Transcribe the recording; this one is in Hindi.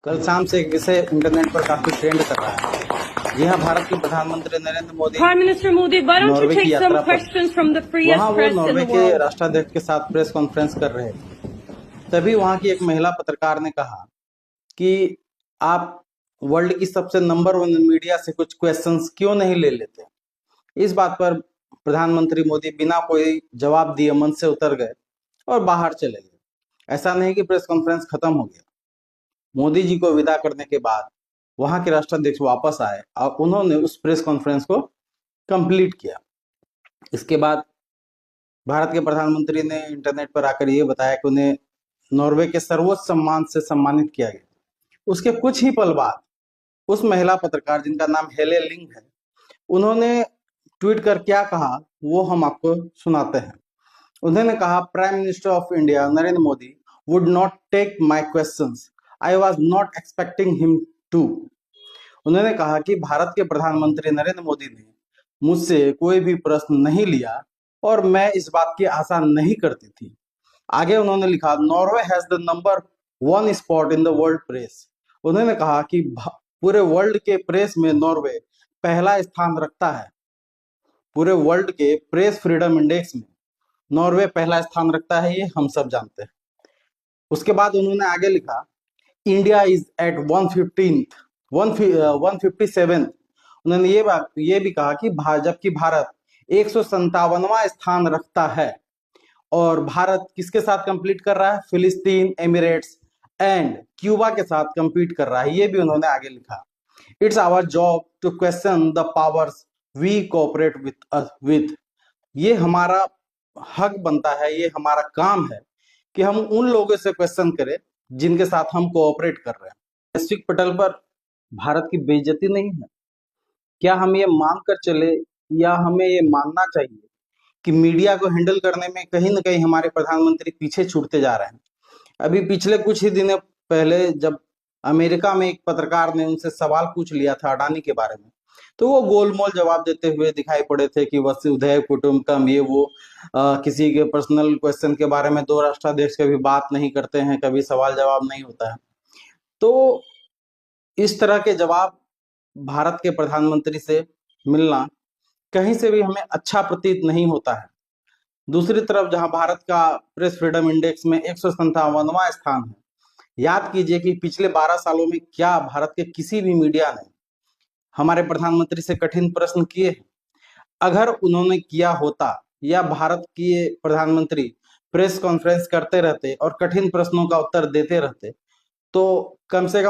कल शाम से एक विषय इंटरनेट पर काफी ट्रेंड कर रहा है। जी हाँ, भारत के प्रधानमंत्री Narendra Modi Prime Minister Modi, why don't you Norway की take यात्रा some पर questions from the freest वहाँ वो press in नॉर्वे the के world? राष्ट्राध्यक्ष के साथ प्रेस कॉन्फ्रेंस कर रहे थे। तभी वहाँ की एक महिला पत्रकार ने कहा कि आप वर्ल्ड की सबसे नंबर 1 मीडिया से कुछ क्वेश्चंस क्यों नहीं ले लेते। इस बात पर प्रधानमंत्री मोदी बिना कोई जवाब दिए मंच से उतर गए और बाहर चले गए। ऐसा नहीं कि प्रेस कॉन्फ्रेंस खत्म हो गया। मोदी जी को विदा करने के बाद वहां के राष्ट्राध्यक्ष वापस आए और उन्होंने उस प्रेस कॉन्फ्रेंस को कंप्लीट किया। इसके बाद भारत के प्रधानमंत्री ने इंटरनेट पर आकर ये बताया कि उन्हें नॉर्वे के सर्वोच्च सम्मान से सम्मानित किया गया। उसके कुछ ही पल बाद उस महिला पत्रकार, जिनका नाम हेले लिंग है, उन्होंने ट्वीट कर क्या कहा वो हम आपको सुनाते हैं। उन्होंने कहा, prime minister of India Narendra Modi would not take my questions, I was not expecting him to. उन्होंने कहा कि भारत के प्रधानमंत्री नरेंद्र मोदी ने मुझसे कोई भी प्रश्न नहीं लिया और मैं इस बात की आशा नहीं करती थी। आगे उन्होंने लिखा, Norway has the number 1 spot in the world press. उन्होंने कहा कि पूरे वर्ल्ड के प्रेस में नॉर्वे पहला स्थान रखता है। पूरे वर्ल्ड के प्रेस फ्रीडम इंडेक्स में नॉर्वे पहला स्थान रखता है, ये हम सब जानते हैं। उसके बाद उन्होंने आगे लिखा, इंडिया इज एट 157। उन्होंने ये भी कहा कि जबकि भारत 157वां स्थान रखता है और भारत किसके साथ कंप्लीट कर रहा है, फिलिस्तीन, एमिरेट्स एंड क्यूबा के साथ कंपीट कर रहा है। ये भी उन्होंने आगे लिखा, it's our job to question the powers we cooperate with. ये हमारा हक बनता है, ये हमारा काम है कि हम उन लोगों से क्वेश्चन करें जिनके साथ हम कोऑपरेट कर रहे हैं। वैश्विक पटल पर भारत की बेइज्जती नहीं है। क्या हम ये मान कर चले या हमें ये मानना चाहिए कि मीडिया को हैंडल करने में कहीं ना कहीं हमारे प्रधानमंत्री पीछे छूटते जा रहे हैं। अभी पिछले कुछ ही दिनों पहले जब अमेरिका में एक पत्रकार ने उनसे सवाल पूछ लिया था अडानी के बारे में, तो वो गोलमोल जवाब देते हुए दिखाई पड़े थे कि वसुधैव कुटुंबकम, ये वो किसी के पर्सनल क्वेश्चन के बारे में दो राष्ट्राध्यक्ष कभी बात नहीं करते हैं, कभी सवाल जवाब नहीं होता है। तो इस तरह के जवाब भारत के प्रधानमंत्री से मिलना कहीं से भी हमें अच्छा प्रतीत नहीं होता है। दूसरी तरफ जहां भारत का प्रेस फ्रीडम इंडेक्स में 157वां स्थान है, याद कीजिए कि पिछले 12 सालों में क्या भारत के किसी भी मीडिया ने हमारे प्रधानमंत्री से कठिन प्रश्न किए? अगर उन्होंने किया होता या भारत के प्रधानमंत्री प्रेस कॉन्फ्रेंस करते रहते और कठिन प्रश्नों का उत्तर देते रहते, तो कम से कम